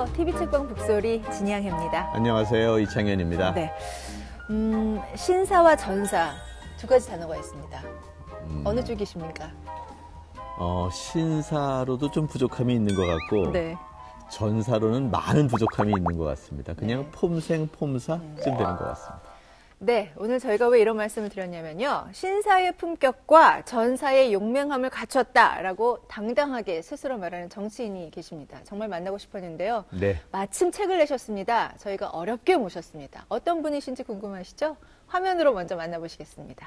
안녕하세요. TV책방 북소리 진양혜입니다. 안녕하세요. 이창현입니다. 네, 신사와 전사 두 가지 단어가 있습니다. 어느 쪽이십니까? 신사로도 좀 부족함이 있는 것 같고 네. 전사로는 많은 부족함이 있는 것 같습니다. 그냥 폼생 폼사쯤 되는 것 같습니다. 네, 오늘 저희가 왜 이런 말씀을 드렸냐면요. 신사의 품격과 전사의 용맹함을 갖췄다라고 당당하게 스스로 말하는 정치인이 계십니다. 정말 만나고 싶었는데요. 네. 마침 책을 내셨습니다. 저희가 어렵게 모셨습니다. 어떤 분이신지 궁금하시죠? 화면으로 먼저 만나보시겠습니다.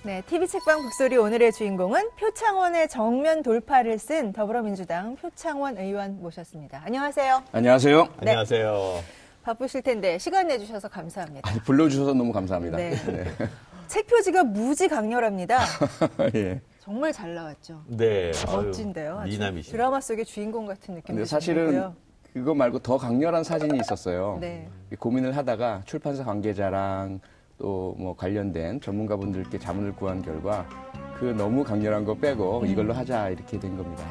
네, TV책방 북소리 오늘의 주인공은 표창원의 정면 돌파를 쓴 더불어민주당 표창원 의원 모셨습니다. 안녕하세요. 안녕하세요. 네. 안녕하세요. 바쁘실 텐데 시간 내주셔서 감사합니다. 아니, 불러주셔서 너무 감사합니다. 네. 책 표지가 무지 강렬합니다. 예. 정말 잘 나왔죠. 네. 멋진데요. 아주 미남이시네. 드라마 속의 주인공 같은 느낌도 근데 사실은 그거 말고 더 강렬한 사진이 있었어요. 네. 고민을 하다가 출판사 관계자랑 또 뭐 관련된 전문가분들께 자문을 구한 결과 그 너무 강렬한 거 빼고 이걸로 하자 이렇게 된 겁니다.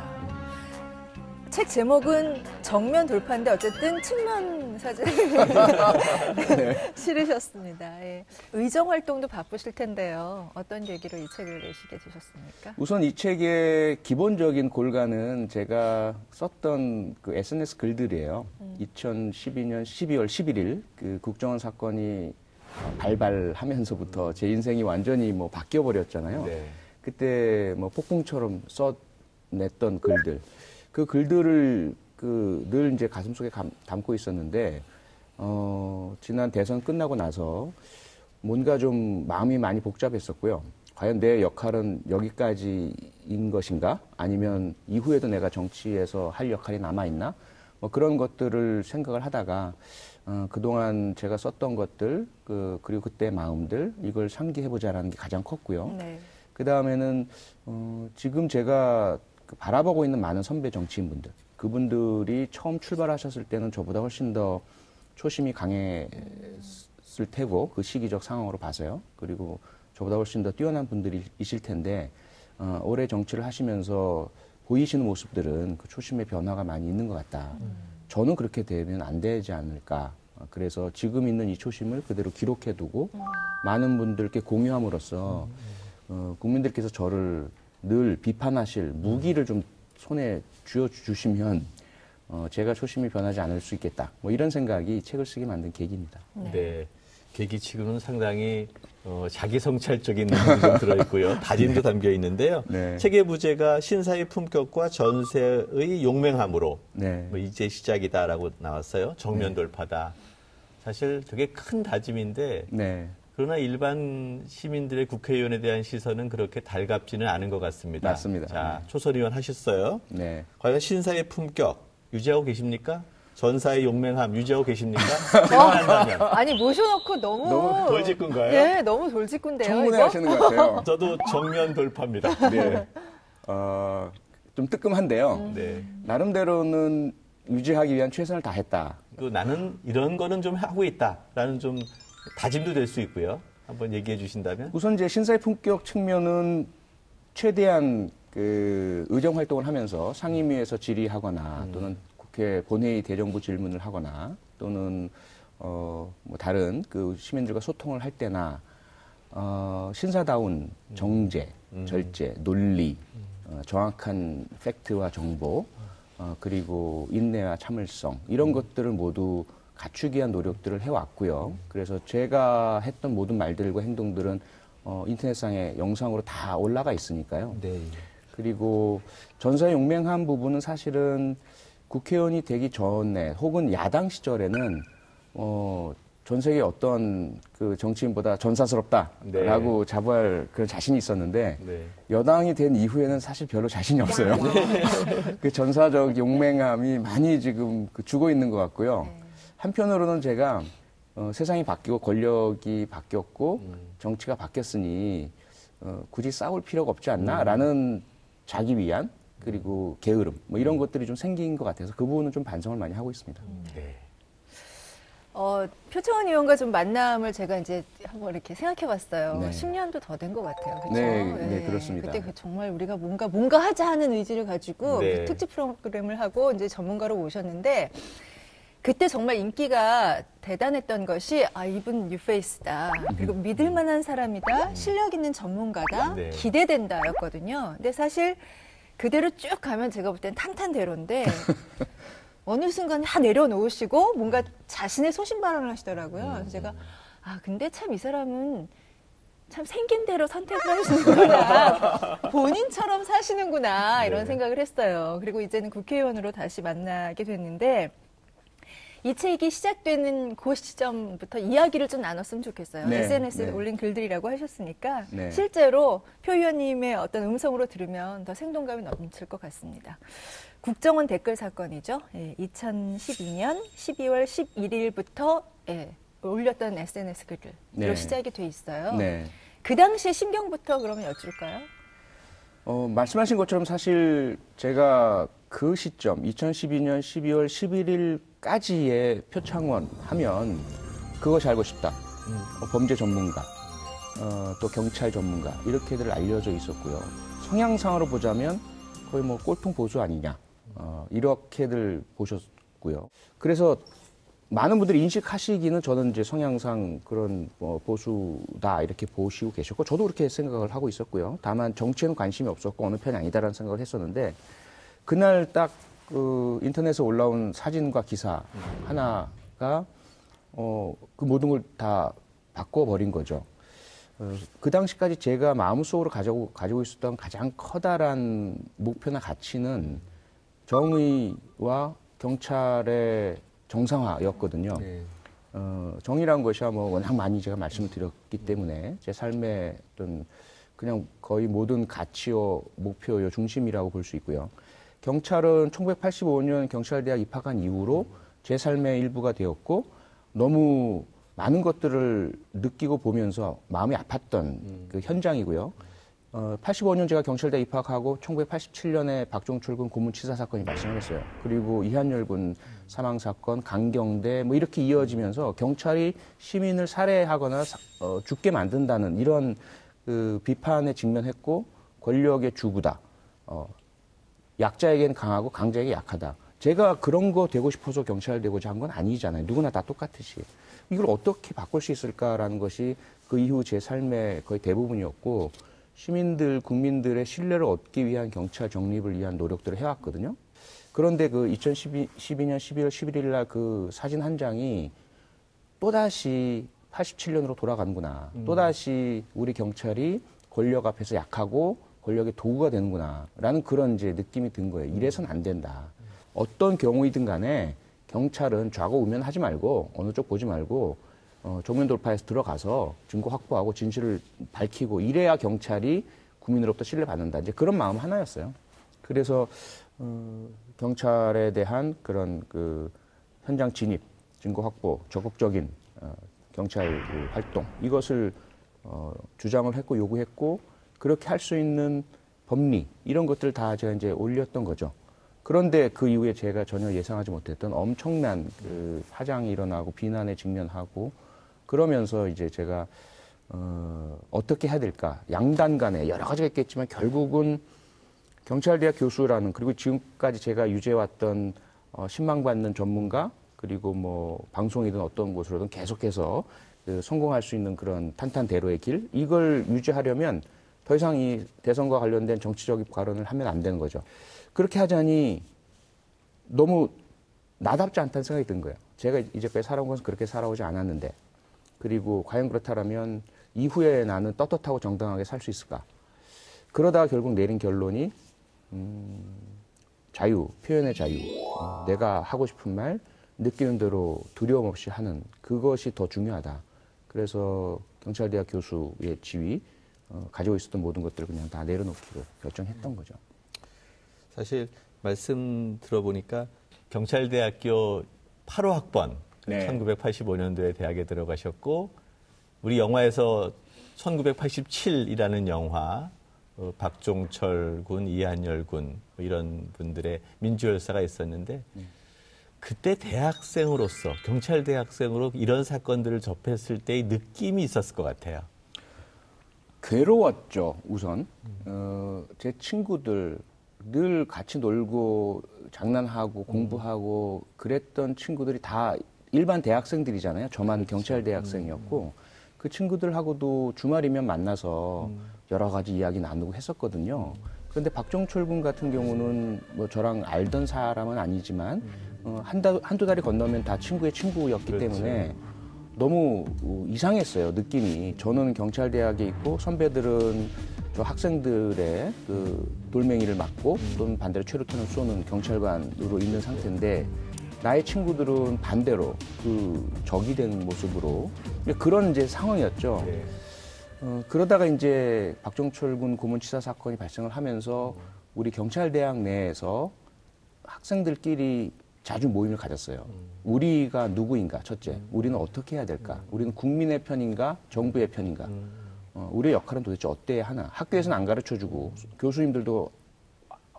책 제목은 정면 돌파인데 어쨌든 측면 사진을 네. 실으셨습니다. 예. 의정 활동도 바쁘실 텐데요. 어떤 계기로 이 책을 내시게 되셨습니까? 우선 이 책의 기본적인 골간은 제가 썼던 그 SNS 글들이에요. 2012년 12월 11일 그 국정원 사건이 발발하면서부터 제 인생이 완전히 뭐 바뀌어 버렸잖아요. 네. 그때 뭐 폭풍처럼 써냈던 글들, 그 글들을 늘 이제 가슴속에 담고 있었는데 지난 대선 끝나고 나서 뭔가 좀 마음이 많이 복잡했었고요. 과연 내 역할은 여기까지인 것인가? 아니면 이후에도 내가 정치에서 할 역할이 남아있나? 뭐 그런 것들을 생각을 하다가 그동안 제가 썼던 것들, 그리고 그때의 마음들, 이걸 상기해보자라는 게 가장 컸고요. 네. 그 다음에는, 지금 제가 바라보고 있는 많은 선배 정치인분들, 그분들이 처음 출발하셨을 때는 저보다 훨씬 더 초심이 강했을 테고, 그 시기적 상황으로 봐서요. 그리고 저보다 훨씬 더 뛰어난 분들이 있을 텐데, 올해 정치를 하시면서 보이시는 모습들은 그 초심의 변화가 많이 있는 것 같다. 저는 그렇게 되면 안 되지 않을까. 그래서 지금 있는 이 초심을 그대로 기록해두고 많은 분들께 공유함으로써 국민들께서 저를 늘 비판하실 무기를 좀 손에 쥐어주시면 제가 초심이 변하지 않을 수 있겠다. 뭐 이런 생각이 책을 쓰게 만든 계기입니다. 네. 계기치고는 상당히 자기 성찰적인 내용도 좀 들어있고요. 다짐도 담겨 있는데요. 네. 책의 부제가 신사의 품격과 전세의 용맹함으로 네. 뭐 이제 시작이다라고 나왔어요. 정면 돌파다. 사실 되게 큰 다짐인데 네. 그러나 일반 시민들의 국회의원에 대한 시선은 그렇게 달갑지는 않은 것 같습니다. 맞습니다. 자, 초선의원 하셨어요. 네. 과연 신사의 품격 유지하고 계십니까? 전사의 용맹함 유지하고 계십니까? 생각한다면. 아니 모셔놓고 너무 돌직구인가요? 네, 너무 돌직구인데요. 청문회 이거? 하시는 것 같아요. 저도 정면 돌파입니다. 네. 좀 뜨끔한데요. 네. 나름대로는 유지하기 위한 최선을 다했다. 또 나는 이런 거는 좀 하고 있다라는 좀 다짐도 될 수 있고요. 한번 얘기해 주신다면. 우선 이제 신사의 품격 측면은 최대한 그 의정 활동을 하면서 상임위에서 질의하거나 또는 국회 본회의 대정부 질문을 하거나 또는 뭐 다른 그 시민들과 소통을 할 때나 신사다운 정제, 절제, 논리, 정확한 팩트와 정보, 그리고 인내와 참을성 이런 것들을 모두 갖추기 위한 노력들을 해왔고요. 그래서 제가 했던 모든 말들과 행동들은 인터넷상에 영상으로 다 올라가 있으니까요. 네. 그리고 전사의 용맹한 부분은 사실은 국회의원이 되기 전에 혹은 야당 시절에는 전 세계 어떤 그 정치인보다 전사스럽다라고 자부할 그런 자신이 있었는데 네. 여당이 된 이후에는 사실 별로 자신이 없어요. 그 전사적 용맹함이 많이 지금 죽어 있는 것 같고요. 한편으로는 제가 세상이 바뀌고 권력이 바뀌었고 정치가 바뀌었으니 굳이 싸울 필요가 없지 않나라는 자기 위안 그리고 게으름 뭐 이런 것들이 좀 생긴 것 같아서 그 부분은 좀 반성을 많이 하고 있습니다. 네. 표창원 의원과 좀 만남을 제가 이제 한번 이렇게 생각해봤어요. 네. 10년도 더 된 것 같아요. 그렇죠? 네, 그렇습니다. 그때 정말 우리가 뭔가 하자 하는 의지를 가지고 네. 특집 프로그램을 하고 이제 전문가로 모셨는데 그때 정말 인기가 대단했던 것이 이분 뉴페이스다. 그리고 믿을 만한 사람이다. 실력 있는 전문가다. 네. 기대된다였거든요. 근데 사실 그대로 쭉 가면 제가 볼 땐 탄탄대로인데 어느 순간 다 내려놓으시고 뭔가 자신의 소신 발언을 하시더라고요. 그래서 제가 근데 참 이 사람은 참 생긴 대로 선택을 하시는구나. 본인처럼 사시는구나. 이런 네. 생각을 했어요. 그리고 이제는 국회의원으로 다시 만나게 됐는데 이 책이 시작되는 그 시점부터 이야기를 좀 나눴으면 좋겠어요. 네, SNS에 네. 올린 글들이라고 하셨으니까 네. 실제로 표 의원님의 어떤 음성으로 들으면 더 생동감이 넘칠 것 같습니다. 국정원 댓글 사건이죠. 2012년 12월 11일부터 올렸던 SNS 글들로 네. 시작이 돼 있어요. 네. 그 당시의 심경부터 그러면 여쭐까요? 말씀하신 것처럼 사실 제가 그 시점 2012년 12월 11일까지의 표창원 하면 그것이 알고 싶다. 범죄 전문가, 또 경찰 전문가 이렇게들 알려져 있었고요. 성향상으로 보자면 거의 뭐 꼴통 보수 아니냐 이렇게들 보셨고요. 그래서 많은 분들이 인식하시기는 저는 이제 성향상 그런 보수다 이렇게 보시고 계셨고 저도 그렇게 생각을 하고 있었고요. 다만 정치에는 관심이 없었고 어느 편이 아니다라는 생각을 했었는데 그날 딱 그 인터넷에 올라온 사진과 기사 하나가 그 모든 걸 다 바꿔버린 거죠. 그 당시까지 제가 마음속으로 가지고 있었던 가장 커다란 목표나 가치는 정의와 경찰의 정상화였거든요. 네. 정의라는 것이 워낙 많이 제가 말씀을 드렸기 때문에 제 삶의 어떤 그냥 거의 모든 가치요, 목표요, 중심이라고 볼 수 있고요. 경찰은 1985년 경찰대학 입학한 이후로 제 삶의 일부가 되었고 너무 많은 것들을 느끼고 보면서 마음이 아팠던 그 현장이고요. 85년 제가 경찰대 입학하고 1987년에 박종철 군 고문치사 사건이 발생을 했어요. 그리고 이한열 군 사망 사건, 강경대 뭐 이렇게 이어지면서 경찰이 시민을 살해하거나 죽게 만든다는 이런 그 비판에 직면했고 권력의 주구다. 약자에겐 강하고 강자에게 약하다. 제가 그런 거 되고 싶어서 경찰 되고자 한 건 아니잖아요. 누구나 다 똑같듯이. 이걸 어떻게 바꿀 수 있을까라는 것이 그 이후 제 삶의 거의 대부분이었고 시민들, 국민들의 신뢰를 얻기 위한 경찰 정립을 위한 노력들을 해왔거든요. 그런데 그 2012년 12월 11일 날 그 사진 한 장이 또다시 87년으로 돌아가는구나. 또다시 우리 경찰이 권력 앞에서 약하고 권력의 도구가 되는구나. 라는 그런 이제 느낌이 든 거예요. 이래서는 안 된다. 어떤 경우이든 간에 경찰은 좌고 우면하지 말고 어느 쪽 보지 말고 정면 돌파해서 들어가서 증거 확보하고 진실을 밝히고 이래야 경찰이 국민으로부터 신뢰받는다. 이제 그런 마음 하나였어요. 그래서 경찰에 대한 그런 그 현장 진입, 증거 확보, 적극적인 경찰 활동 이것을 주장을 했고 요구했고 그렇게 할 수 있는 법리 이런 것들 다 제가 이제 올렸던 거죠. 그런데 그 이후에 제가 전혀 예상하지 못했던 엄청난 그 파장이 일어나고 비난에 직면하고 그러면서 이제 제가 어떻게 해야 될까 양단 간에 여러 가지가 있겠지만 결국은 경찰대학 교수라는 그리고 지금까지 제가 유지해왔던 신망받는 전문가 그리고 뭐 방송이든 어떤 곳으로든 계속해서 그 성공할 수 있는 그런 탄탄대로의 길 이걸 유지하려면 더 이상 이 대선과 관련된 정치적 발언을 하면 안 되는 거죠. 그렇게 하자니 너무 나답지 않다는 생각이 든 거예요. 제가 이제까지 살아온 것은 그렇게 살아오지 않았는데, 그리고 과연 그렇다면 이후에 나는 떳떳하고 정당하게 살 수 있을까? 그러다가 결국 내린 결론이 자유, 표현의 자유, 내가 하고 싶은 말, 느끼는 대로 두려움 없이 하는 그것이 더 중요하다. 그래서 경찰대학 교수의 지위, 가지고 있었던 모든 것들을 그냥 다 내려놓기로 결정했던 거죠. 사실 말씀 들어보니까 경찰대학교 8호 학번, 네. 1985년도에 대학에 들어가셨고, 우리 영화에서 1987이라는 영화, 박종철 군, 이한열 군 이런 분들의 민주열사가 있었는데 그때 대학생으로서 경찰대학생으로 이런 사건들을 접했을 때의 느낌이 있었을 것 같아요. 괴로웠죠. 우선 제 친구들 늘 같이 놀고 장난하고 공부하고 그랬던 친구들이 다 일반 대학생들이잖아요. 저만 경찰대학생이었고 그 친구들하고도 주말이면 만나서 여러 가지 이야기 나누고 했었거든요. 그런데 박종철 군 같은 경우는 뭐 저랑 알던 사람은 아니지만 한두 달이 건너면 다 친구의 친구였기 그렇죠. 때문에 너무 이상했어요. 느낌이. 저는 경찰대학에 있고 선배들은 저 학생들의 그 돌멩이를 맞고 또는 반대로 최루탄을 쏘는 경찰관으로 있는 상태인데 나의 친구들은 반대로 그 적이 된 모습으로 그런 이제 상황이었죠. 네. 그러다가 이제 박종철 군 고문치사 사건이 발생을 하면서 우리 경찰대학 내에서 학생들끼리 자주 모임을 가졌어요. 우리가 누구인가, 첫째. 우리는 어떻게 해야 될까? 우리는 국민의 편인가, 정부의 편인가? 우리의 역할은 도대체 어때야 하나? 학교에서는 안 가르쳐주고 교수님들도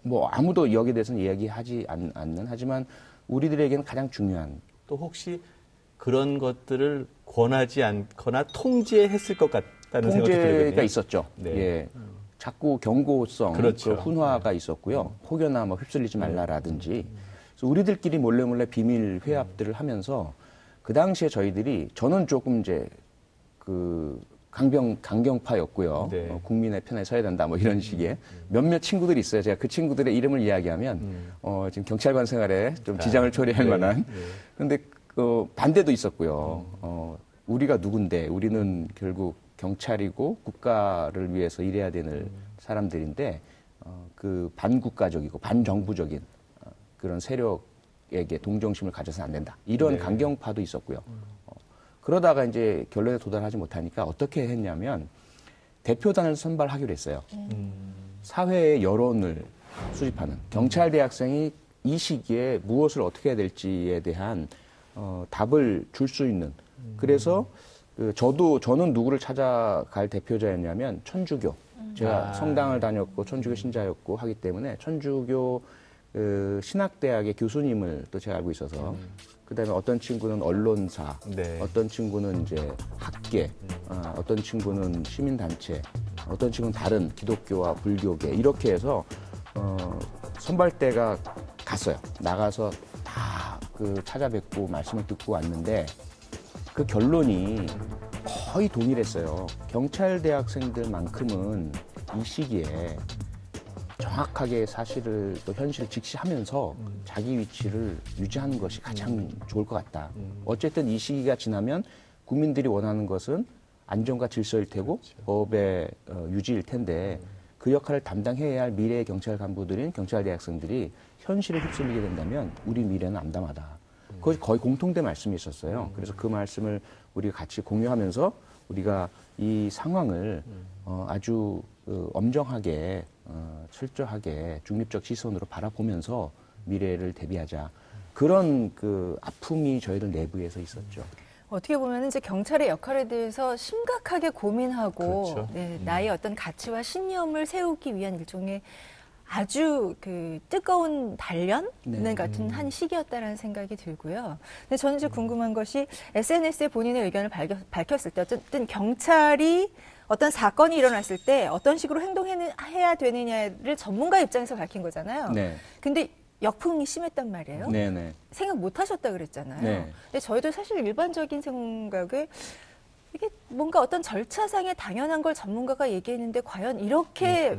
뭐 아무도 여기에 대해서는 이야기하지 않는 하지만 우리들에게는 가장 중요한 또 혹시 그런 것들을 권하지 않거나 통제했을 것 같다는 생각이 들거든요. 통제가 있었죠. 네. 예. 자꾸 경고성, 그렇죠. 그 훈화가 있었고요. 혹여나 뭐 휩쓸리지 말라라든지. 그래서 우리들끼리 몰래 비밀 회합들을 하면서 그 당시에 저는 조금 이제 그 강경파였고요. 네. 국민의 편에 서야 된다 뭐 이런 식의 몇몇 친구들이 있어요. 제가 그 친구들의 이름을 이야기하면 지금 경찰관 생활에 좀 지장을 초래할 네. 만한. 네. 그런데 반대도 있었고요. 우리가 누군데 우리는 결국 경찰이고 국가를 위해서 일해야 되는 사람들인데 그 반국가적이고 반정부적인 그런 세력에게 동정심을 가져서는 안 된다. 이런 네. 강경파도 있었고요. 그러다가 이제 결론에 도달하지 못하니까 어떻게 했냐면 대표단을 선발하기로 했어요. 사회의 여론을 수집하는 경찰대학생이 이 시기에 무엇을 어떻게 해야 될지에 대한 답을 줄 수 있는. 그래서 저는 누구를 찾아갈 대표자였냐면 천주교. 제가 성당을 다녔고 천주교 신자였고 하기 때문에 천주교 신학대학의 교수님을 또 제가 알고 있어서 그다음에 어떤 친구는 언론사, 네. 어떤 친구는 이제 학계, 어떤 친구는 시민단체, 어떤 친구는 다른 기독교와 불교계 이렇게 해서 선발대가 갔어요. 나가서 다 찾아뵙고 말씀을 듣고 왔는데 그 결론이 거의 동일했어요. 경찰대학생들만큼은 이 시기에 정확하게 사실을 또 현실을 직시하면서 자기 위치를 유지하는 것이 가장 좋을 것 같다. 어쨌든 이 시기가 지나면 국민들이 원하는 것은 안정과 질서일 테고 그렇죠. 법의 유지일 텐데 그 역할을 담당해야 할 미래의 경찰 간부들인 경찰대학생들이 현실에 휩쓸리게 된다면 우리 미래는 암담하다. 그것이 거의 공통된 말씀이 있었어요. 그래서 그 말씀을 우리가 같이 공유하면서 우리가 이 상황을 아주 엄정하게 철저하게 중립적 시선으로 바라보면서 미래를 대비하자. 그런 아픔이 저희들 내부에서 있었죠. 어떻게 보면 이제 경찰의 역할에 대해서 심각하게 고민하고 그렇죠. 네, 나의 어떤 가치와 신념을 세우기 위한 일종의 아주 뜨거운 단련 네. 같은 한 시기였다라는 생각이 들고요. 근데 저는 이제 궁금한 것이 SNS에 본인의 의견을 밝혔을 때 어쨌든 경찰이 어떤 사건이 일어났을 때 어떤 식으로 행동해야 되느냐를 전문가 입장에서 밝힌 거잖아요. 네. 근데 역풍이 심했단 말이에요. 네네. 생각 못 하셨다 그랬잖아요. 네. 근데 저희도 사실 일반적인 생각에 이게 뭔가 어떤 절차상에 당연한 걸 전문가가 얘기했는데 과연 이렇게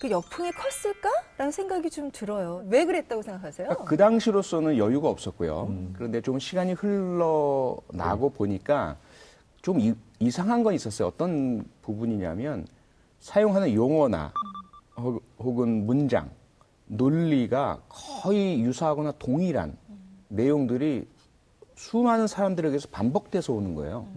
그 여풍이 컸을까라는 생각이 좀 들어요. 왜 그랬다고 생각하세요? 그 당시로서는 여유가 없었고요. 그런데 좀 시간이 흘러나고 보니까 좀 이상한 건 있었어요. 어떤 부분이냐면 사용하는 용어나 혹은 문장, 논리가 거의 유사하거나 동일한 내용들이 수많은 사람들에게서 반복돼서 오는 거예요.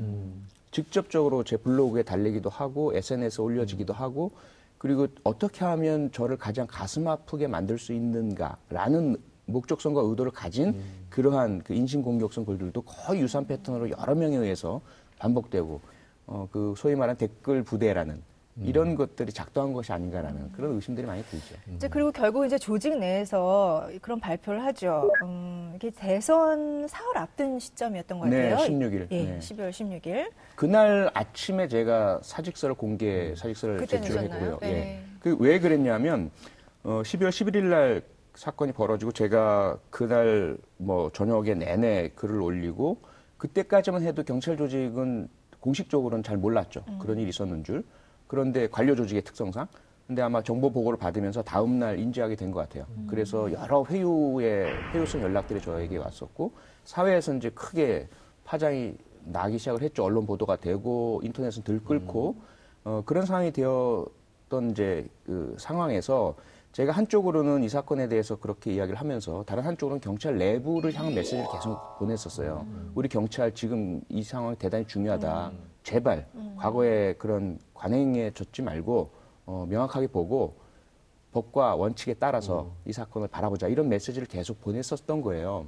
직접적으로 제 블로그에 달리기도 하고 SNS에 올려지기도 하고 그리고 어떻게 하면 저를 가장 가슴 아프게 만들 수 있는가라는 목적성과 의도를 가진 그러한 그 인신공격성 글들도 거의 유사한 패턴으로 여러 명에 의해서 반복되고 그 소위 말하는 댓글 부대라는 이런 것들이 작동한 것이 아닌가라는 그런 의심들이 많이 들죠. 이제 그리고 결국 이제 조직 내에서 그런 발표를 하죠. 이게 대선 사흘 앞둔 시점이었던 것 같아요. 네, 16일. 예, 네. 12월 16일. 그날 아침에 제가 사직서를 그때 제출했고요. 내셨나요? 예. 네. 그 왜 그랬냐면 12월 11일 날 사건이 벌어지고 제가 그날 뭐 저녁에 내내 글을 올리고 그때까지만 해도 경찰 조직은 공식적으로는 잘 몰랐죠. 그런 일이 있었는 줄. 그런데 관료 조직의 특성상. 근데 아마 정보 보고를 받으면서 다음 날 인지하게 된 것 같아요. 그래서 여러 회유성 연락들이 저에게 왔었고 사회에서 이제 크게 파장이 나기 시작을 했죠. 언론 보도가 되고 인터넷은 들끓고 그런 상황이 되었던 이제 그 상황에서 제가 한쪽으로는 이 사건에 대해서 그렇게 이야기를 하면서 다른 한쪽으로는 경찰 내부를 향한 메시지를 계속 보냈었어요. 우리 경찰 지금 이 상황이 대단히 중요하다. 제발 과거에 그런 관행에 젖지 말고 명확하게 보고 법과 원칙에 따라서 이 사건을 바라보자. 이런 메시지를 계속 보냈었던 거예요.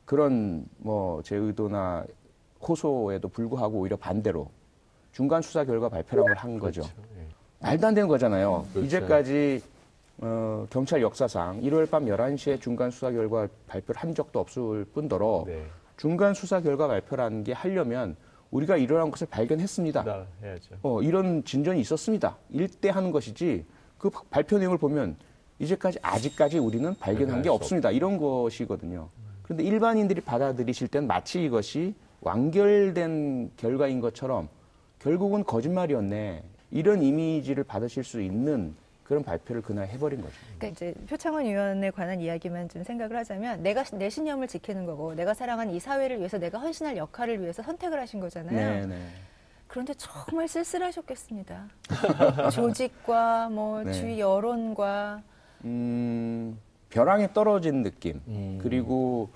그런 뭐 제 의도나 호소에도 불구하고 오히려 반대로 중간 수사 결과 발표를 한 거죠. 그렇죠. 예. 말도 안 되는 거잖아요. 그렇죠. 이제까지 경찰 역사상 일요일 밤 11시에 중간 수사 결과 발표를 한 적도 없을 뿐더러 네. 중간 수사 결과 발표라는 게 하려면 우리가 이러한 것을 발견했습니다. 해야죠. 이런 진전이 있었습니다. 일대 하는 것이지 그 발표 내용을 보면 아직까지 우리는 발견한 게 없습니다. 이런 것이거든요. 그런데 일반인들이 받아들이실 땐 마치 이것이 완결된 결과인 것처럼 결국은 거짓말이었네. 이런 이미지를 받으실 수 있는 그런 발표를 그날 해버린 거죠. 그러니까 이제 표창원 의원에 관한 이야기만 좀 생각을 하자면 내가 내 신념을 지키는 거고 내가 사랑하는 이 사회를 위해서 내가 헌신할 역할을 위해서 선택을 하신 거잖아요. 네네. 그런데 정말 쓸쓸하셨겠습니다. 조직과 뭐 네. 주위 여론과 벼랑에 떨어진 느낌. 그리고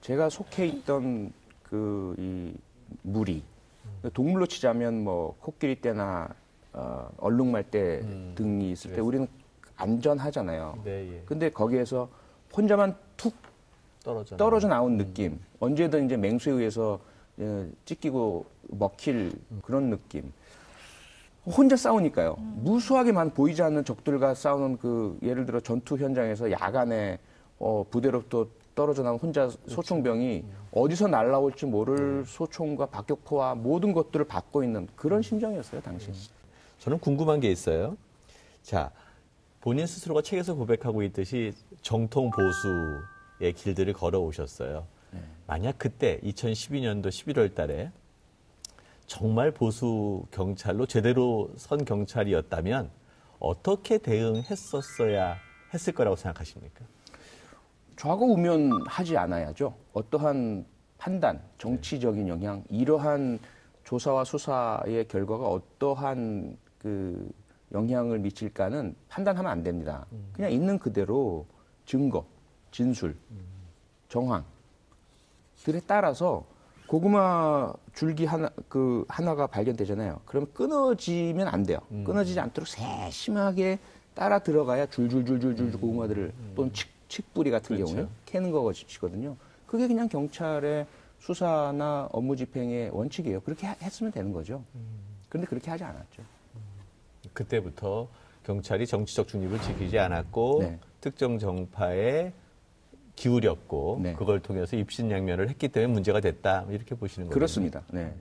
제가 속해 있던 이 무리. 동물로 치자면 뭐 코끼리 떼나 얼룩말대 등이 있을 때 우리는 안전하잖아요. 네, 예. 근데 거기에서 혼자만 툭 떨어져 나온 느낌. 언제든 이제 맹수에 의해서 찢기고 먹힐 그런 느낌. 혼자 싸우니까요. 무수하게만 보이지 않는 적들과 싸우는 예를 들어 전투 현장에서 야간에 부대로부터 떨어져 나온 혼자 소총병이 어디서 날아올지 모를 소총과 박격포와 모든 것들을 받고 있는 그런 심정이었어요, 당시. 저는 궁금한 게 있어요. 자, 본인 스스로가 책에서 고백하고 있듯이 정통 보수의 길들을 걸어오셨어요. 만약 그때 2012년도 11월 달에 정말 보수 경찰로 제대로 선 경찰이었다면 어떻게 대응했었어야 했을 거라고 생각하십니까? 좌고우면하지 않아야죠. 어떠한 판단, 정치적인 영향, 이러한 조사와 수사의 결과가 어떠한 영향을 미칠까는 판단하면 안 됩니다. 그냥 있는 그대로 증거, 진술, 정황들에 따라서 고구마 줄기 하나가 발견되잖아요. 그러면 끊어지면 안 돼요. 끊어지지 않도록 세심하게 따라 들어가야 줄줄줄줄줄 고구마들을 또는 칡뿌리 같은 그렇죠. 경우에 캐는 것이거든요. 그게 그냥 경찰의 수사나 업무 집행의 원칙이에요. 그렇게 했으면 되는 거죠. 그런데 그렇게 하지 않았죠. 그때부터 경찰이 정치적 중립을 지키지 않았고 네. 특정 정파에 기울였고 네. 그걸 통해서 입신양면을 했기 때문에 문제가 됐다 이렇게 보시는 거죠. 그렇습니다. 네.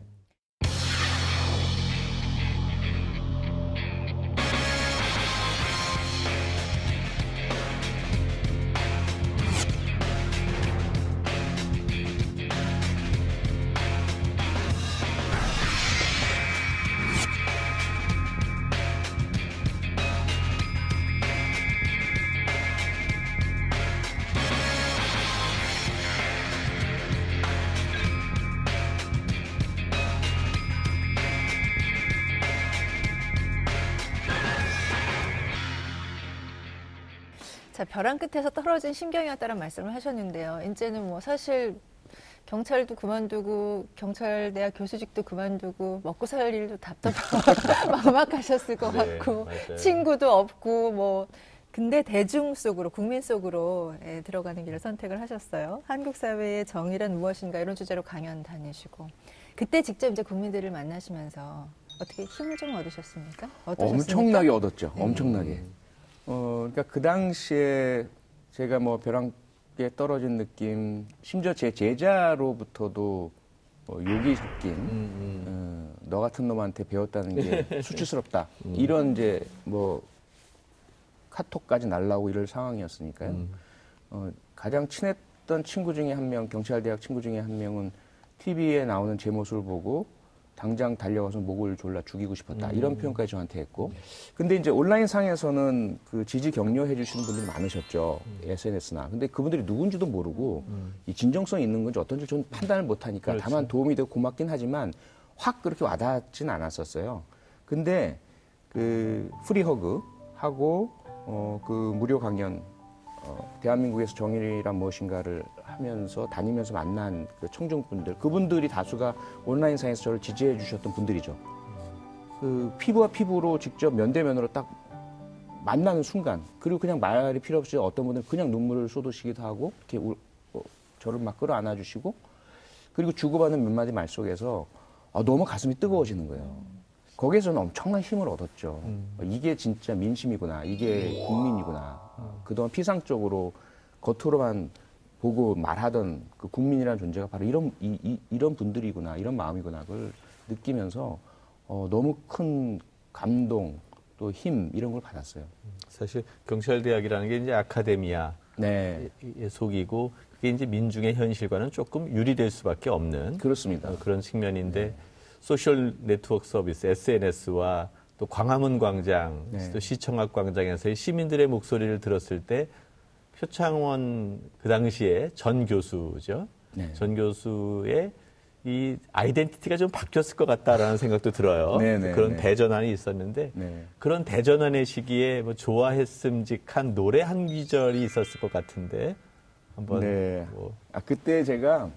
자, 벼랑 끝에서 떨어진 심경이었다는 말씀을 하셨는데요. 이제는 뭐 사실 경찰도 그만두고 경찰대학 교수직도 그만두고 먹고 살 일도 답답하고 막막하셨을 것 네, 같고 맞아요. 친구도 없고 뭐 근데 대중 속으로 국민 속으로 들어가는 길을 선택을 하셨어요. 한국 사회의 정의란 무엇인가 이런 주제로 강연 다니시고 그때 직접 이제 국민들을 만나시면서 어떻게 힘을 좀 얻으셨습니까? 어떠셨습니까? 엄청나게 얻었죠. 네. 엄청나게. 그러니까 그 당시에 제가 뭐 벼랑에 떨어진 느낌, 심지어 제 제자로부터도 욕이 섞인 너 같은 놈한테 배웠다는 게 수치스럽다. 이런 이제 뭐 카톡까지 날라오고 이럴 상황이었으니까요. 가장 친했던 친구 중에 한 명, 경찰대학 친구 중에 한 명은 TV에 나오는 제 모습을 보고 당장 달려가서 목을 졸라 죽이고 싶었다. 이런 표현까지 저한테 했고. 근데 이제 온라인 상에서는 그 지지 격려해 주시는 분들이 많으셨죠. SNS나. 근데 그분들이 누군지도 모르고 이 진정성이 있는 건지 어떤지 저는 판단을 못 하니까 그렇죠. 다만 도움이 되고 고맙긴 하지만 확 그렇게 와닿진 않았었어요. 근데 그 프리허그 하고 그 무료 강연 대한민국에서 정의란 무엇인가를 하면서 다니면서 만난 그 청중분들, 그분들이 다수가 온라인상에서 저를 지지해 주셨던 분들이죠. 그 피부와 피부로 직접 면대면으로 딱 만나는 순간, 그리고 그냥 말이 필요 없이 어떤 분들은 그냥 눈물을 쏟으시기도 하고 이렇게 저를 막 끌어안아 주시고, 그리고 주고받는 몇 마디 말 속에서 너무 가슴이 뜨거워지는 거예요. 거기에서는 엄청난 힘을 얻었죠. 이게 진짜 민심이구나. 이게 국민이구나. 그동안 피상적으로 겉으로만 보고 말하던 그 국민이라는 존재가 바로 이런 분들이구나. 이런 마음이구나. 그걸 느끼면서 너무 큰 감동, 또 힘, 이런 걸 받았어요. 사실 경찰대학이라는 게 이제 아카데미아에 네. 속이고 그게 이제 민중의 현실과는 조금 유리될 수밖에 없는 그렇습니다. 그런 측면인데 소셜 네트워크 서비스, SNS와 또 광화문 광장, 네. 또 시청각 광장에서의 시민들의 목소리를 들었을 때 표창원 그 당시에 전 교수죠. 네. 전 교수의 이 아이덴티티가 좀 바뀌었을 것 같다라는 생각도 들어요. 네, 네, 그런 네. 대전환이 있었는데 네. 그런 대전환의 시기에 뭐 좋아했음직한 노래 한 귀절이 있었을 것 같은데 한번 네. 뭐 그때 제가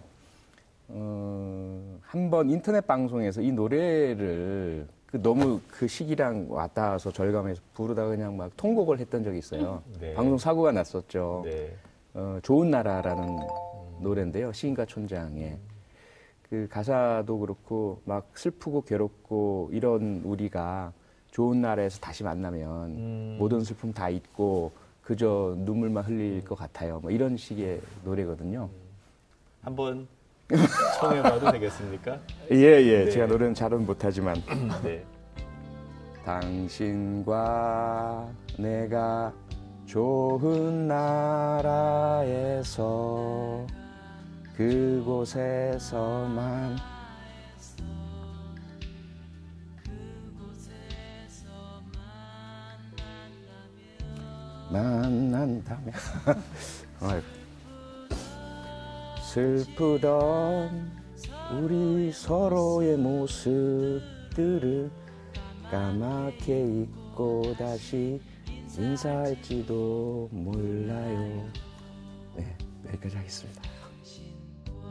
한번 인터넷 방송에서 이 노래를 너무 그 시기랑 왔다와서 절감해서 부르다가 그냥 막 통곡을 했던 적이 있어요. 네. 방송 사고가 났었죠. 네. 좋은 나라라는 노래인데요. 시인과 촌장의 그 가사도 그렇고 막 슬프고 괴롭고 이런 우리가 좋은 나라에서 다시 만나면 모든 슬픔 다 잊고 그저 눈물만 흘릴 것 같아요. 뭐 이런 식의 노래거든요. 한번 청해봐도 되겠습니까? 예. 네. 제가 노래는 잘은 못하지만 네. 당신과 내가 좋은 나라에서 그곳에서만 만난다면 슬프던 우리 서로의 모습들을 까맣게 잊고 다시 인사할지도 몰라요. 네, 여기까지 하겠습니다.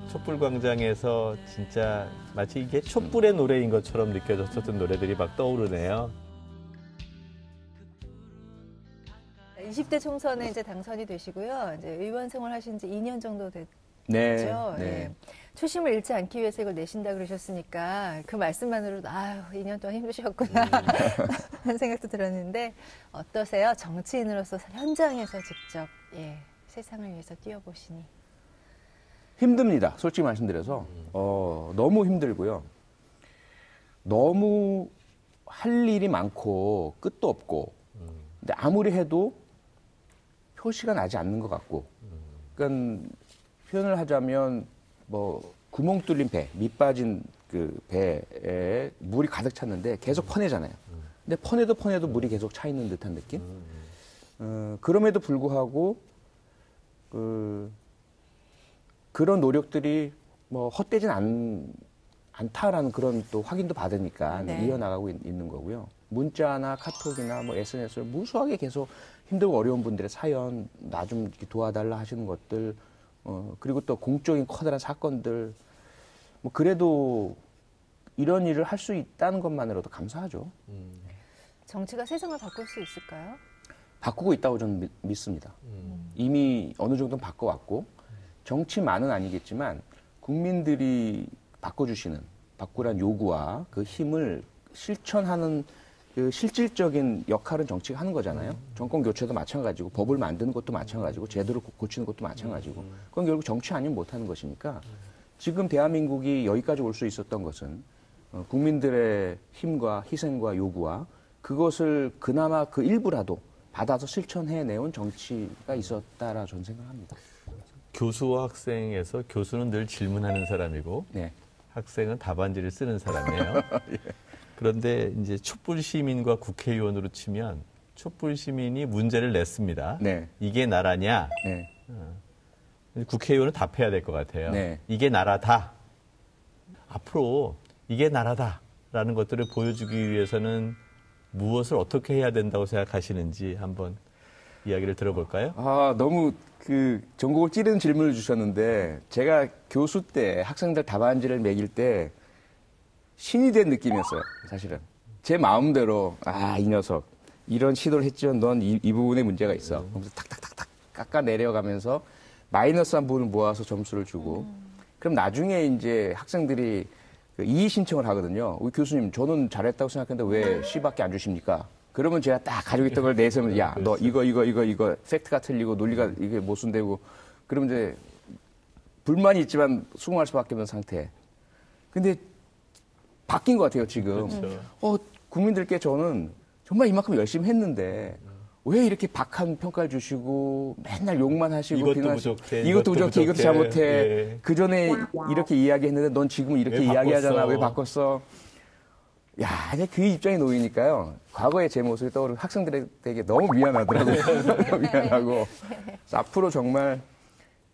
촛불광장에서 진짜 마치 이게 촛불의 노래인 것처럼 느껴졌었던 노래들이 막 떠오르네요. 20대 총선에 이제 당선이 되시고요. 이제 의원 생활하신 지 2년 정도 됐죠. 네. 예. 초심을 잃지 않기 위해서 이걸 내신다 그러셨으니까 그 말씀만으로도 2년 동안 힘드셨구나 하는 생각도 들었는데 어떠세요? 정치인으로서 현장에서 직접 세상을 위해서 뛰어보시니. 힘듭니다. 솔직히 말씀드려서 너무 힘들고요. 너무 할 일이 많고 끝도 없고 근데 아무리 해도 표시가 나지 않는 것 같고 그러니까 표현을 하자면 뭐 구멍 뚫린 배, 밑 빠진 그 배에 물이 가득 찼는데 계속 퍼내잖아요. 근데 퍼내도 물이 계속 차 있는 듯한 느낌? 그럼에도 불구하고 그런 노력들이 뭐 헛되진 않다라는 그런 또 확인도 받으니까 네. 이어나가고 있는 거고요. 문자나 카톡이나 뭐 SNS를 무수하게 계속 힘들고 어려운 분들의 사연, 나 좀 이렇게 도와달라 하시는 것들, 그리고 또 공적인 커다란 사건들, 뭐 그래도 이런 일을 할 수 있다는 것만으로도 감사하죠. 정치가 세상을 바꿀 수 있을까요? 바꾸고 있다고 저는 믿습니다. 이미 어느 정도는 바꿔왔고, 정치만은 아니겠지만 국민들이 바꾸란 요구와 그 힘을 실천하는 그 실질적인 역할은 정치가 하는 거잖아요. 정권 교체도 마찬가지고, 법을 만드는 것도 마찬가지고, 제도를 고치는 것도 마찬가지고, 그건 결국 정치 아니면 못하는 것이니까, 지금 대한민국이 여기까지 올 수 있었던 것은 국민들의 힘과 희생과 요구와 그것을 그나마 그 일부라도 받아서 실천해내온 정치가 있었다라 저는 생각합니다. 교수와 학생에서 교수는 늘 질문하는 사람이고 네. 학생은 답안지를 쓰는 사람이에요. 예. 그런데 이제 촛불 시민과 국회의원으로 치면 촛불 시민이 문제를 냈습니다. 네. 이게 나라냐? 네. 국회의원은 답해야 될 것 같아요. 네. 이게 나라다. 앞으로 이게 나라다라는 것들을 보여주기 위해서는 무엇을 어떻게 해야 된다고 생각하시는지 한번 이야기를 들어볼까요? 아, 너무 전곡을 찌르는 질문을 주셨는데, 제가 교수 때 학생들 답안지를 매길 때 신이 된 느낌이었어요, 사실은. 제 마음대로, 이 녀석, 이런 시도를 했지만 넌 이 부분에 문제가 있어. 그러면서 탁탁탁탁 깎아 내려가면서 마이너스한 부분을 모아서 점수를 주고, 그럼 나중에 이제 학생들이 이의 신청을 하거든요. 우리 교수님, 저는 잘했다고 생각했는데 왜 C밖에 안 주십니까? 그러면 제가 딱 가지고 있던 걸 내세우면, 야, 너 이거, 팩트가 틀리고 논리가 이게 모순되고, 그러면 이제 불만이 있지만 수긍할 수밖에 없는 상태. 근데 바뀐 것 같아요, 지금. 그렇죠. 국민들께 저는 정말 이만큼 열심히 했는데, 왜 이렇게 박한 평가를 주시고, 맨날 욕만 하시고, 이것도 부족해, 이것도 부족해, 이것도 잘못해. 예. 그 전에 이렇게 이야기했는데, 넌 지금 이렇게 왜 이야기하잖아. 바꿨어? 왜 바꿨어? 야, 이제 그 입장에 놓이니까요. 과거의 제 모습이 떠오르고 학생들에게 너무 미안하더라고요. 미안하고. 그래서 앞으로 정말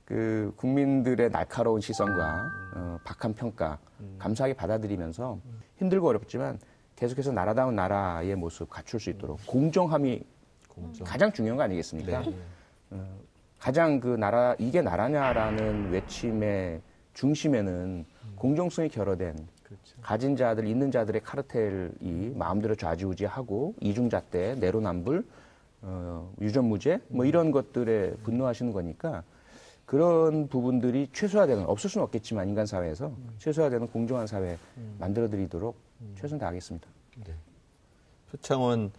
그 국민들의 날카로운 시선과 박한 평가 감사하게 받아들이면서 힘들고 어렵지만 계속해서 나라다운 나라의 모습 갖출 수 있도록 공정함이 가장 중요한 거 아니겠습니까? 네. 가장 이게 나라냐라는 외침의 중심에는 공정성이 결여된 그렇죠. 가진 자들, 있는 자들의 카르텔이 마음대로 좌지우지하고 이중잣대, 내로남불, 유전무죄 뭐 이런 것들에 분노하시는 거니까 그런 부분들이 최소화되는, 없을 수는 없겠지만 인간 사회에서 최소화되는 공정한 사회 만들어드리도록 최선 다하겠습니다. 네. 표창원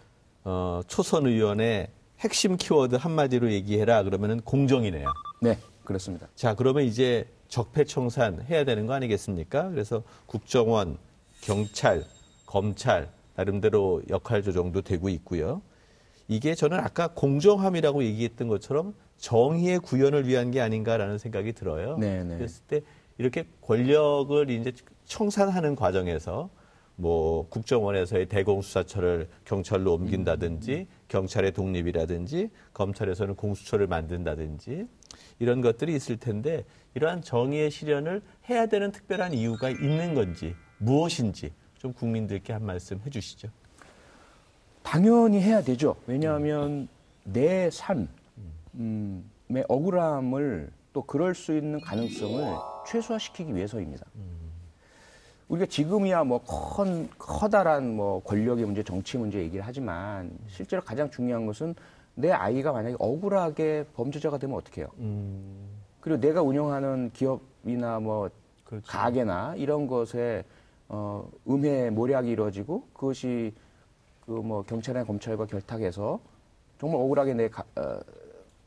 초선 의원의 핵심 키워드 한마디로 얘기해라 그러면은 공정이네요. 네, 그렇습니다. 자, 그러면 이제 적폐청산 해야 되는 거 아니겠습니까? 그래서 국정원, 경찰, 검찰 나름대로 역할 조정도 되고 있고요. 이게 저는 아까 공정함이라고 얘기했던 것처럼 정의의 구현을 위한 게 아닌가라는 생각이 들어요. 네네. 그랬을 때 이렇게 권력을 이제 청산하는 과정에서 뭐 국정원에서의 대공수사처를 경찰로 옮긴다든지 경찰의 독립이라든지 검찰에서는 공수처를 만든다든지 이런 것들이 있을 텐데 이러한 정의의 실현을 해야 되는 특별한 이유가 있는 건지 무엇인지 좀 국민들께 한 말씀 해주시죠. 당연히 해야 되죠. 왜냐하면 내 삶의 억울함을 또 그럴 수 있는 가능성을 최소화시키기 위해서입니다. 우리가 지금이야 뭐 커다란 뭐 권력의 문제, 정치 문제 얘기를 하지만 실제로 가장 중요한 것은 내 아이가 만약에 억울하게 범죄자가 되면 어떡해요? 그리고 내가 운영하는 기업이나 뭐 그렇죠. 가게나 이런 것에 음해 모략이 이루어지고 그것이 그 뭐 경찰이나 검찰과 결탁해서 정말 억울하게 내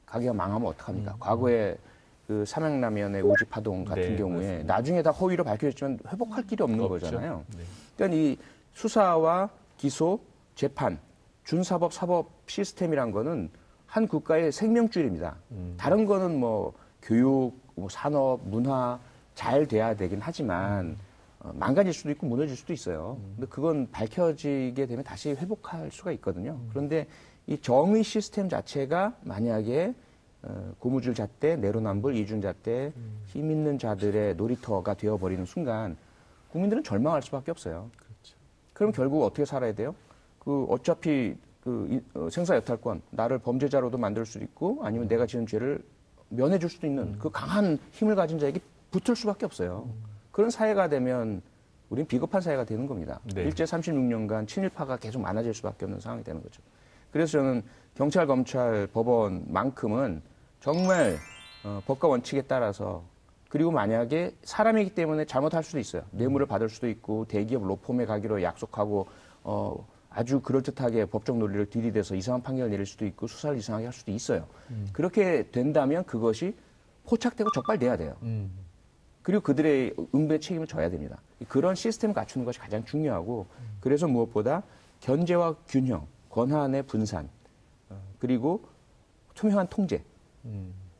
가게가 망하면 어떡합니까? 과거에 그 삼양라면의 오지파동 같은 네, 경우에 맞습니다. 나중에 다 허위로 밝혀졌지만 회복할 길이 없는 없죠. 거잖아요. 네. 그러니까 이 수사와 기소, 재판, 준사법, 사법 시스템이란 거는 한 국가의 생명줄입니다. 다른 거는 뭐 교육, 뭐 산업, 문화 잘 돼야 되긴 하지만 망가질 수도 있고 무너질 수도 있어요. 근데 그건 밝혀지게 되면 다시 회복할 수가 있거든요. 그런데 이 정의 시스템 자체가 만약에 고무줄 잣대, 내로남불, 이중잣대, 힘 있는 자들의 놀이터가 되어버리는 순간 국민들은 절망할 수밖에 없어요. 그렇죠. 그럼 결국 어떻게 살아야 돼요? 그 어차피 생사 여탈권, 나를 범죄자로도 만들 수도 있고 아니면 내가 지은 죄를 면해줄 수도 있는 그 강한 힘을 가진 자에게 붙을 수밖에 없어요. 그런 사회가 되면 우린 비겁한 사회가 되는 겁니다. 네. 일제 36년간 친일파가 계속 많아질 수밖에 없는 상황이 되는 거죠. 그래서 저는 경찰, 검찰, 법원만큼은 정말 법과 원칙에 따라서 그리고 만약에 사람이기 때문에 잘못할 수도 있어요. 뇌물을 받을 수도 있고 대기업 로펌에 가기로 약속하고 아주 그럴듯하게 법적 논리를 들이대서 이상한 판결을 내릴 수도 있고 수사를 이상하게 할 수도 있어요. 그렇게 된다면 그것이 포착되고 적발돼야 돼요. 그리고 그들의 응배 책임을 져야 됩니다. 그런 시스템을 갖추는 것이 가장 중요하고 그래서 무엇보다 견제와 균형, 권한의 분산, 그리고 투명한 통제,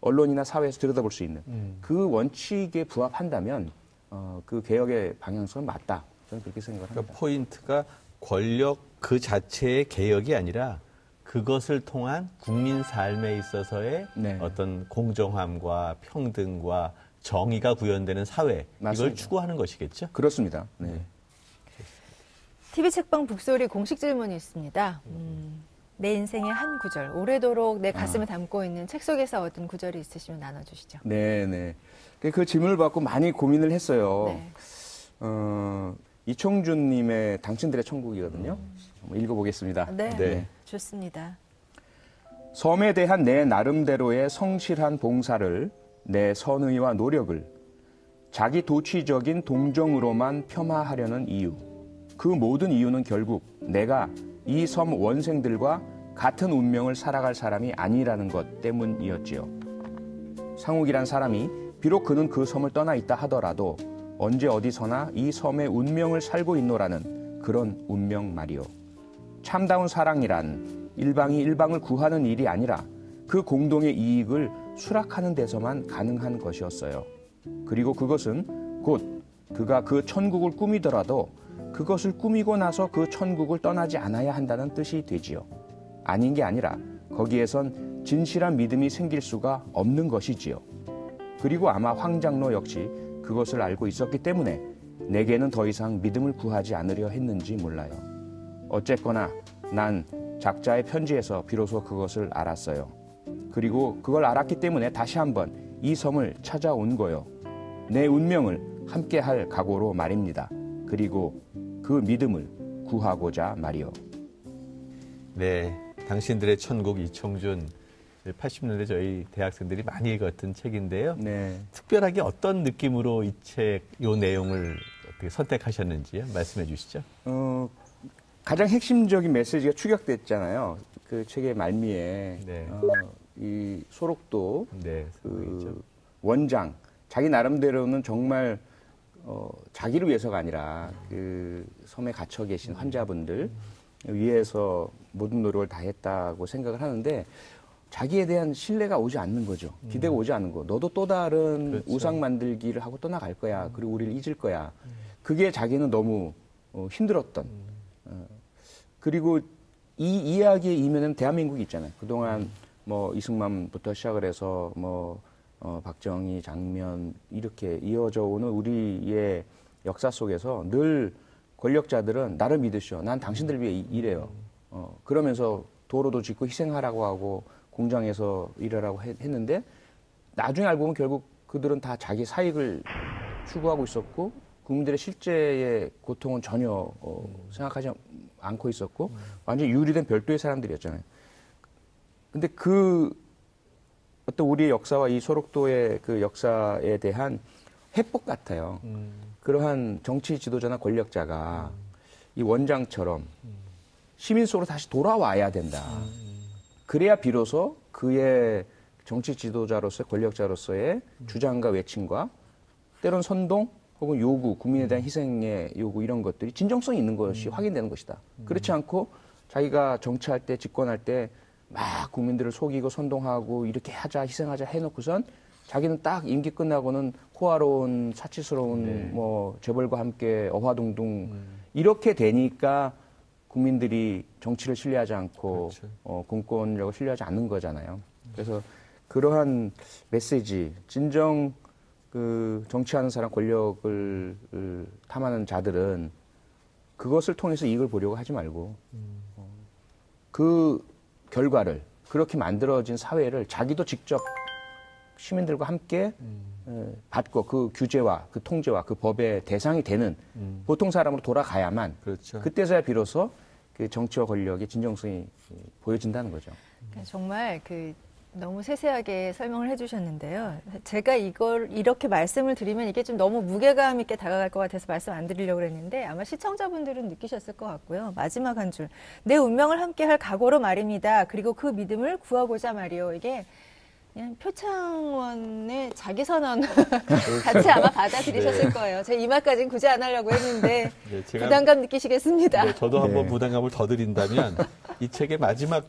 언론이나 사회에서 들여다볼 수 있는 그 원칙에 부합한다면 그 개혁의 방향성은 맞다. 저는 그렇게 생각을 합니다. 그러니까 포인트가 권력 그 자체의 개혁이 아니라 그것을 통한 국민 삶에 있어서의 네. 어떤 공정함과 평등과 정의가 구현되는 사회 맞습니다. 이걸 추구하는 것이겠죠. 그렇습니다. 네. TV 책방 북소리 공식 질문이 있습니다. 내 인생의 한 구절, 오래도록 내 가슴에 담고 있는 책 속에서 얻은 구절이 있으시면 나눠주시죠. 네. 그 질문을 받고 많이 고민을 했어요. 네. 이청준님의 당신들의 천국이거든요. 한번 읽어보겠습니다. 네. 좋습니다. 섬에 대한 내 나름대로의 성실한 봉사를, 내 선의와 노력을 자기 도취적인 동정으로만 폄하하려는 이유. 그 모든 이유는 결국 내가 이 섬 원생들과 같은 운명을 살아갈 사람이 아니라는 것 때문이었지요. 상욱이란 사람이 비록 그는 그 섬을 떠나 있다 하더라도 언제 어디서나 이 섬의 운명을 살고 있노라는 그런 운명 말이요. 참다운 사랑이란 일방이 일방을 구하는 일이 아니라 그 공동의 이익을 수락하는 데서만 가능한 것이었어요. 그리고 그것은 곧 그가 그 천국을 꾸미더라도 그것을 꾸미고 나서 그 천국을 떠나지 않아야 한다는 뜻이 되지요. 아닌 게 아니라 거기에선 진실한 믿음이 생길 수가 없는 것이지요. 그리고 아마 황장로 역시 그것을 알고 있었기 때문에 내게는 더 이상 믿음을 구하지 않으려 했는지 몰라요. 어쨌거나 난 작자의 편지에서 비로소 그것을 알았어요. 그리고 그걸 알았기 때문에 다시 한번 이 섬을 찾아온 거요. 내 운명을 함께할 각오로 말입니다. 그리고 그 믿음을 구하고자 말이요. 네, 당신들의 천국 이청준 80년대 저희 대학생들이 많이 읽었던 책인데요. 네. 특별하게 어떤 느낌으로 이 책, 요 내용을 어떻게 선택하셨는지요? 말씀해 주시죠. 가장 핵심적인 메시지가 추격됐잖아요. 그 책의 말미에 네. 이 소록도 네, 그 원장 자기 나름대로는 정말 자기를 위해서가 아니라 그 섬에 갇혀 계신 환자분들 위해서 모든 노력을 다했다고 생각을 하는데 자기에 대한 신뢰가 오지 않는 거죠. 기대가 오지 않는 거. 너도 또 다른 그렇죠. 우상 만들기를 하고 떠나갈 거야. 그리고 우리를 잊을 거야. 그게 자기는 너무 힘들었던. 그리고 이 이야기의 이면은 대한민국이 있잖아요. 그동안 뭐 이승만부터 시작을 해서 뭐 박정희, 장면 이렇게 이어져 오는 우리의 역사 속에서 늘 권력자들은 나를 믿으시오. 난 당신들 위해 일해요. 그러면서 도로도 짓고 희생하라고 하고 공장에서 일하라고 했는데 나중에 알고 보면 결국 그들은 다 자기 사익을 추구하고 있었고 국민들의 실제의 고통은 전혀 생각하지 않고 있었고 완전히 유리된 별도의 사람들이었잖아요. 근데 그 어떤 우리의 역사와 이 소록도의 그 역사에 대한 해법 같아요. 그러한 정치 지도자나 권력자가 이 원장처럼 시민 속으로 다시 돌아와야 된다. 그래야 비로소 그의 정치 지도자로서 권력자로서의 주장과 외침과 때론 선동 혹은 요구, 국민에 대한 희생의 요구 이런 것들이 진정성이 있는 것이 확인되는 것이다. 그렇지 않고 자기가 정치할 때, 집권할 때 막 국민들을 속이고 선동하고 이렇게 하자, 희생하자 해놓고선 자기는 딱 임기 끝나고는 호화로운, 사치스러운 뭐 재벌과 함께 어화동동 이렇게 되니까 국민들이 정치를 신뢰하지 않고 그렇죠. 공권력을 신뢰하지 않는 거잖아요. 그래서 그러한 메시지, 진정 그 정치하는 사람, 권력을 탐하는 자들은 그것을 통해서 이익을 보려고 하지 말고 그 결과를 그렇게 만들어진 사회를 자기도 직접 시민들과 함께 받고 그 규제와 그 통제와 그 법의 대상이 되는 보통 사람으로 돌아가야만 그렇죠. 그때서야 비로소 그 정치와 권력의 진정성이 보여진다는 거죠. 그러니까 정말 너무 세세하게 설명을 해주셨는데요. 제가 이걸 이렇게 말씀을 드리면 이게 좀 너무 무게감 있게 다가갈 것 같아서 말씀 안 드리려고 그랬는데 아마 시청자분들은 느끼셨을 것 같고요. 마지막 한 줄. 내 운명을 함께할 각오로 말입니다. 그리고 그 믿음을 구하고자 말이요. 이게 그냥 표창원의 자기선언 같이 아마 받아들이셨을 거예요. 제가 이 말까지는 굳이 안 하려고 했는데 네, 제가 부담감 느끼시겠습니다. 네, 저도 한번 네. 부담감을 더 드린다면 이 책의 마지막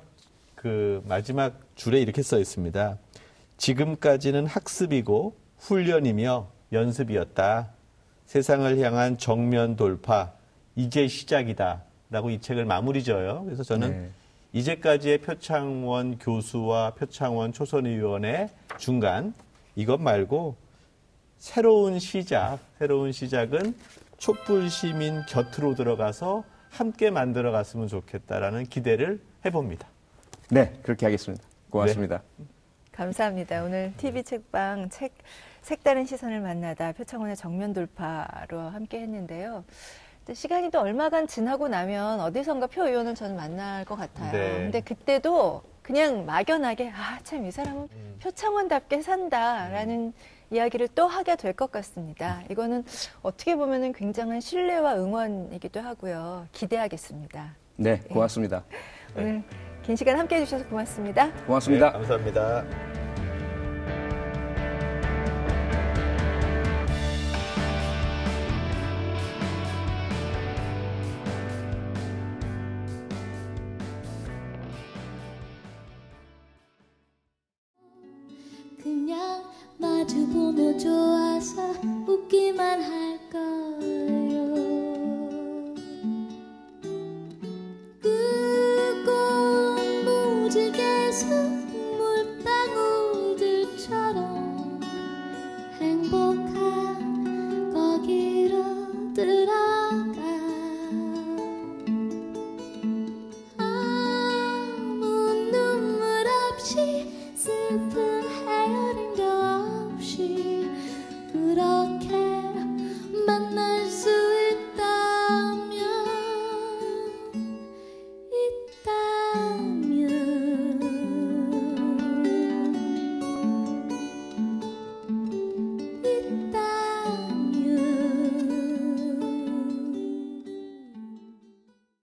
줄에 이렇게 써 있습니다. 지금까지는 학습이고 훈련이며 연습이었다. 세상을 향한 정면 돌파, 이제 시작이다. 라고 이 책을 마무리 지어요. 그래서 저는 네. 이제까지의 표창원 교수와 표창원 초선의원의 중간, 이것 말고 새로운 시작은 촛불 시민 곁으로 들어가서 함께 만들어 갔으면 좋겠다라는 기대를 해봅니다. 네, 그렇게 하겠습니다. 고맙습니다. 네. 감사합니다. 오늘 TV 책방 색다른 시선을 만나다 표창원의 정면 돌파로 함께 했는데요. 시간이 또 얼마간 지나고 나면 어디선가 표 의원을 저는 만날 것 같아요. 네. 근데 그때도 그냥 막연하게 참 이 사람은 표창원답게 산다라는 이야기를 또 하게 될 것 같습니다. 이거는 어떻게 보면은 굉장한 신뢰와 응원이기도 하고요. 기대하겠습니다. 네, 고맙습니다. 오늘 긴 시간 함께 해주셔서 고맙습니다. 고맙습니다. 네, 감사합니다. 그냥 마주보며 좋아서 웃기만 할 거예요. 그 꽃무지개 물방울들처럼 행복한 거기로 들어가. 아무 눈물 없이 슬픈 헤어림도 없이 그렇게